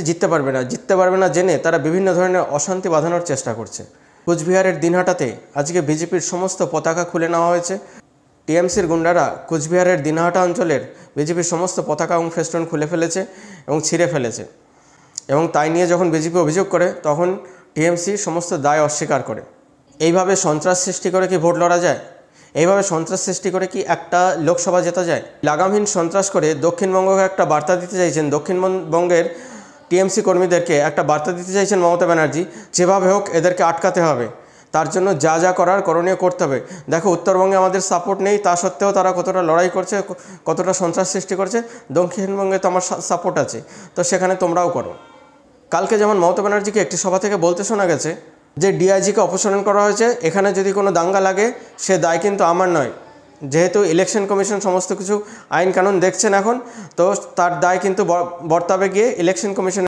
জিততে পারবে না জেনে তারা বিভিন্ন ধরনের অশান্তি বাঁধানোর চেষ্টা করছে। কোচবিহারের দিনহাটাতে আজকে বিজেপির সমস্ত পতাকা খুলে নেওয়া হয়েছে। টিএমসির গুন্ডারা কোচবিহারের দিনহাটা অঞ্চলের বিজেপির সমস্ত পতাকা এবং ফেস্টুন খুলে ফেলেছে এবং ছিঁড়ে ফেলেছে, এবং তাই নিয়ে যখন বিজেপি অভিযোগ করে তখন টিএমসি সমস্ত দায় অস্বীকার করে। এইভাবে সন্ত্রাস সৃষ্টি করে কি ভোট লড়া যায়? এইভাবে সন্ত্রাস সৃষ্টি করে কি একটা লোকসভা জেতা যায়? লাগামহীন সন্ত্রাস করে দক্ষিণবঙ্গকে একটা বার্তা দিতে চাইছেন, দক্ষিণবঙ্গের টিএমসি কর্মীদেরকে একটা বার্তা দিতে চাইছেন মমতা ব্যানার্জি, যেভাবে হোক এদেরকে আটকাতে হবে, তার জন্য যা যা করার করণীয় করতে হবে। দেখো, উত্তরবঙ্গে আমাদের সাপোর্ট নেই, তা সত্ত্বেও তারা কতটা লড়াই করছে, কতটা সন্ত্রাস সৃষ্টি করছে। দক্ষিণবঙ্গে তো আমার সাপোর্ট আছে, তো সেখানে তোমরাও করো। কালকে যেমন মমতা ব্যানার্জিকে একটি সভা থেকে বলতে শোনা গেছে যে ডিআইজিকে অপসারণ করা হয়েছে, এখানে যদি কোনো দাঙ্গা লাগে সে দায় কিন্তু আমার নয়, যেহেতু ইলেকশন কমিশন সমস্ত কিছু আইন কানুন দেখছেন এখন, তো তার দায় কিন্তু বর্তাবে গিয়ে ইলেকশন কমিশন।